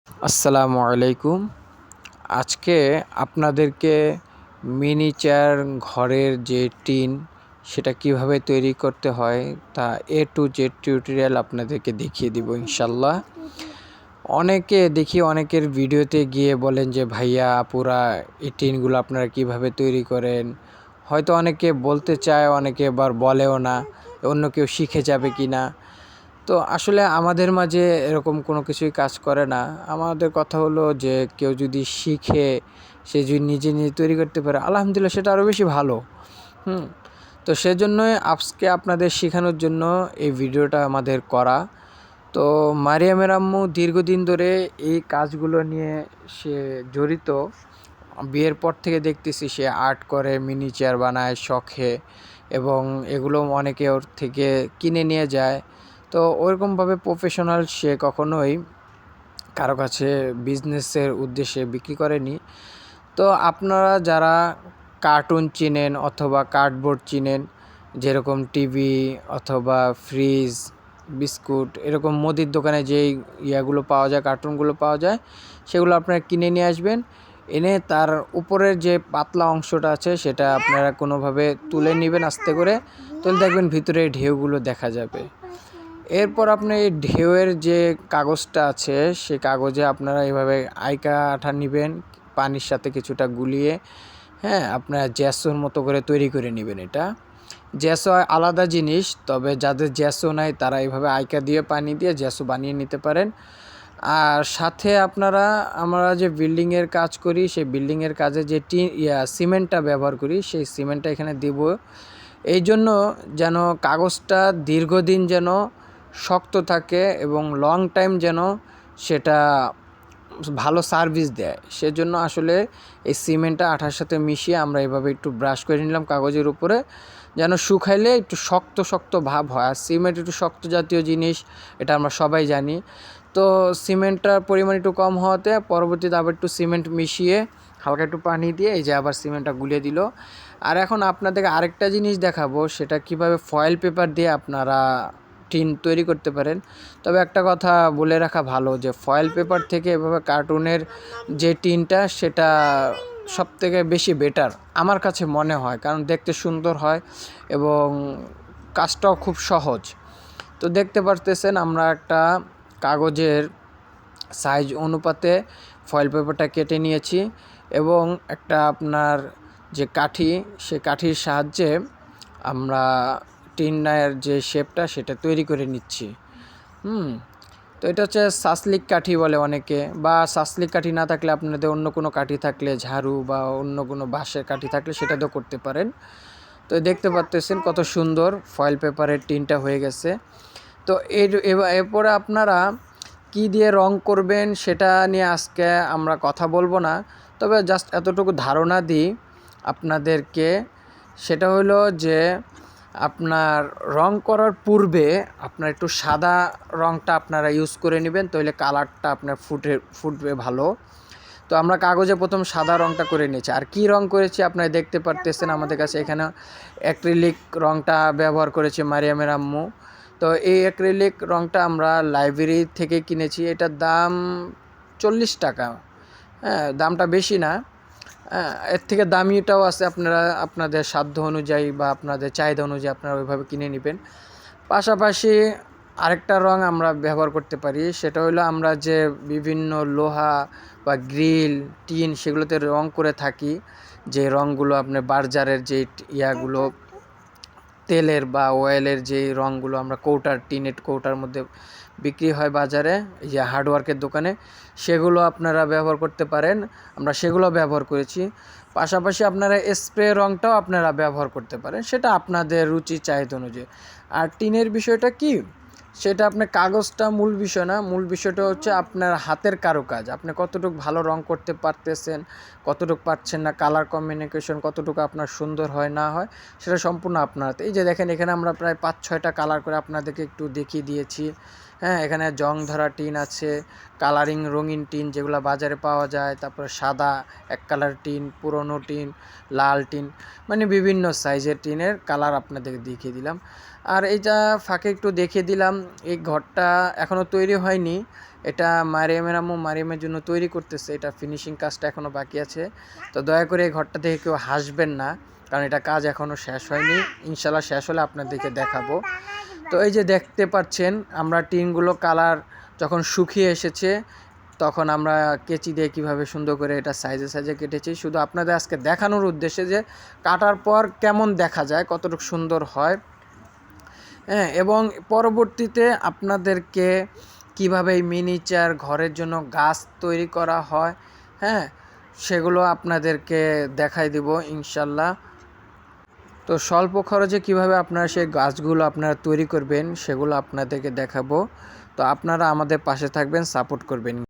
আসসালামু আলাইকুম। আজকে আপনাদেরকে মিনিচার ঘরের যে টিন সেটা কিভাবে তৈরি করতে হয় তা A to Z টিউটোরিয়াল আপনাদেরকে দেখিয়ে দিব ইনশাল্লাহ। অনেকের ভিডিওতে গিয়ে বলেন যে ভাইয়া আপুরা এই টিনগুলো আপনারা কিভাবে তৈরি করেন। হয়তো অনেকে বলতে চায়, অনেকে আবার বলেও না, অন্য কেউ শিখে যাবে কিনা। তো আসলে আমাদের মাঝে এরকম কোনো কিছুই কাজ করে না। আমাদের কথা হলো যে কেউ যদি শিখে, সে যদি নিজে তৈরি করতে পারে, আলহামদুলিল্লাহ সেটা আরও বেশি ভালো। তো সেজন্যই আজকে আপনাদের শেখানোর জন্য এই ভিডিওটা আমাদের করা। তো মারিয়ামের আম্মু দীর্ঘদিন ধরে এই কাজগুলো নিয়ে সে জড়িত। বিয়ের পর থেকে দেখতেছি সে আর্ট করে, মিনিচার বানায় শখে, এবং এগুলো অনেকে ওর থেকে কিনে নিয়ে যায়। তো ওরকমভাবে প্রফেশনাল সে কখনোই কারো কাছে বিজনেসের উদ্দেশ্যে বিক্রি করেনি। তো আপনারা যারা কার্টুন চিনেন অথবা কার্ডবোর্ড চিনেন, যেরকম টিভি অথবা ফ্রিজ, বিস্কুট, এরকম মুদির দোকানে যেই ইয়াগুলো পাওয়া যায়, কার্টুনগুলো পাওয়া যায়, সেগুলো আপনারা কিনে নিয়ে আসবেন। এনে তার উপরের যে পাতলা অংশটা আছে সেটা আপনারা কোনোভাবে তুলে নেবেন আস্তে করে, তুলে দেখবেন ভিতরে ঢেউগুলো দেখা যাবে। এরপর আপনি এই ঢেউয়ের যে কাগজটা আছে সেই কাগজে আপনারা এইভাবে আইকা আঠা নেবেন, পানির সাথে কিছুটা গুলিয়ে, আপনারা জ্যাসোর মতো করে তৈরি করে নেবেন। এটা জ্যাসো আলাদা জিনিস, তবে যাদের জ্যাসো নাই তারা এইভাবে আইকা দিয়ে পানি দিয়ে জ্যাসো বানিয়ে নিতে পারেন। আর সাথে আমরা যে বিল্ডিংয়ের কাজ করি, সেই বিল্ডিংয়ের কাজে যে সিমেন্টটা ব্যবহার করি, সেই সিমেন্টটা এখানে দিব এই জন্য যেন কাগজটা দীর্ঘদিন যেন শক্ত থাকে এবং লং টাইম যেন সেটা ভালো সার্ভিস দেয়। সেজন্য আসলে এই সিমেন্টটা আঠার সাথে মিশিয়ে আমরা এভাবে একটু ব্রাশ করে নিলাম কাগজের উপরে, যেন শুকাইলে একটু শক্ত শক্ত ভাব হয়। আর সিমেন্ট একটু শক্ত জাতীয় জিনিস, এটা আমরা সবাই জানি। তো সিমেন্টটার পরিমাণ একটু কম হওয়াতে পরবর্তীতে আবার একটু সিমেন্ট মিশিয়ে হালকা একটু পানি দিয়ে এই যে আবার সিমেন্টটা গুলিয়ে দিল। আর এখন আপনাদেরকে আরেকটা জিনিস দেখাবো, সেটা কিভাবে ফয়েল পেপার দিয়ে আপনারা টিন তৈরি করতে পারেন। তবে একটা কথা বলে রাখা ভালো যে ফয়েল পেপার থেকে এভাবে কার্টুনের যে টিনটা সেটা সবথেকে বেশি বেটার আমার কাছে মনে হয়, কারণ দেখতে সুন্দর হয় এবং কাজটাও খুব সহজ। তো দেখতে পারতেছেন আমরা একটা কাগজের সাইজ অনুপাতে ফয়েল পেপারটা কেটে নিয়েছি এবং একটা আপনার যে কাঠি, সে কাঠির সাহায্যে আমরা টিনের যে শেপটা সেটা তৈরি করে নিচ্ছি। তো এটা হচ্ছে সাসলিক কাঠি বলে অনেকে, বা সাসলিক কাঠি না থাকলে আপনাদের অন্য কোনো কাঠি থাকলে, ঝাড়ু বা অন্য কোনো বাঁশের কাঠি থাকলে সেটা দিয়েও করতে পারেন। তো দেখতে পাচ্ছেন কত সুন্দর ফয়েল পেপারের টিনটা হয়ে গেছে। তো এরপরে আপনারা কি দিয়ে রং করবেন সেটা নিয়ে আজকে আমরা কথা বলবো না, তবে জাস্ট এতটুকু ধারণা দিই আপনাদেরকে। সেটা হলো যে আপনার রং করার পূর্বে আপনার একটু সাদা রংটা আপনারা ইউজ করে নেবেন, তাহলে কালারটা আপনার ফুটবে ভালো। তো আমরা কাগজে প্রথম সাদা রংটা করে নিয়েছি। আর কি রং করেছি আপনারা দেখতে পারতেছেন আমাদের কাছে এখানে অ্যাক্রিলিক রংটা ব্যবহার করেছে মারিয়ামের আম্মু। তো এই অ্যাক্রিলিক রংটা আমরা লাইব্রেরি থেকে কিনেছি, এটার দাম 40 টাকা। দামটা বেশি না। এর থেকে দামিটাও আছে, আপনারা আপনাদের সাধ্য অনুযায়ী বা আপনাদের চাহিদা অনুযায়ী আপনারা ওইভাবে কিনে নেবেন। পাশাপাশি আরেকটা রং আমরা ব্যবহার করতে পারি, সেটা হলো আমরা যে বিভিন্ন লোহা বা গ্রিল, টিন সেগুলোতে রং করে থাকি, যে রঙগুলো আপনার বার্জারের যে ইয়াগুলো, তেলের বা অয়েলের যে রঙগুলো আমরা টিনের কৌটার মধ্যে বিক্রি হয় বাজারে, এই যে হার্ডওয়ার্কের দোকানে, সেগুলো আপনারা ব্যবহার করতে পারেন। আমরা সেগুলো ব্যবহার করেছি। পাশাপাশি আপনারা স্প্রে রঙটাও আপনারা ব্যবহার করতে পারেন, সেটা আপনাদের রুচি চাহিদা অনুযায়ী। আর টিনের বিষয়টা কি, সেটা আপনার কাগজটা মূল বিষয় না, মূল বিষয়টা হচ্ছে আপনার হাতের কারুকাজ, আপনি কতটুকু ভালো রং করতে পারতেছেন, কতটুকু পারছেন না, কালার কম্বিনেশন কতটুকু আপনার সুন্দর হয় না হয়, সেটা সম্পূর্ণ আপনার হাতে। এই যে দেখেন এখানে আমরা প্রায় 5-6টা কালার করে আপনাদেরকে একটু দেখিয়ে দিয়েছি। এখানে জং ধরা টিন আছে, কালারিং রঙিন টিন যেগুলো বাজারে পাওয়া যায়, তারপরে সাদা এক কালার টিন, পুরনো টিন, লাল টিন, মানে বিভিন্ন সাইজের টিনের কালার আপনাদেরকে দেখিয়ে দিলাম। আর এইটা ফাঁকে একটু দেখিয়ে দিলাম, এই ঘরটা এখনও তৈরি হয়নি, এটা মারিয়ামের আম্মু মারিয়ামের জন্য তৈরি করতেছে, এটা ফিনিশিং কাজটা এখনও বাকি আছে। তো দয়া করে এই ঘরটা দেখে কেউ হাসবেন না, কারণ এটা কাজ এখনও শেষ হয়নি, ইনশাল্লাহ শেষ হলে আপনাদেরকে দেখাবো। তো এই যে দেখতে পাচ্ছেন আমরা টিনগুলো কালার যখন শুকিয়ে এসেছে তখন আমরা কেচি দিয়ে কীভাবে সুন্দর করে এটা সাইজে সাইজে কেটেছি, শুধু আপনাদের আজকে দেখানোর উদ্দেশ্যে যে কাটার পর কেমন দেখা যায়, কতটুকু সুন্দর হয়। হ্যাঁ, এবং পরবর্তীতে আপনাদেরকে কিভাবে এই মিনিচার ঘরের জন্য গাছ তৈরি করা হয়, হ্যাঁ, সেগুলো আপনাদেরকে দেখাই দিব ইনশাল্লাহ। তো স্বল্প খরচে কিভাবে আপনারা সেই গাছগুলো আপনারা তৈরি করবেন সেগুলো আপনাদেরকে দেখাবো। তো আপনারা আমাদের পাশে থাকবেন, সাপোর্ট করবেন।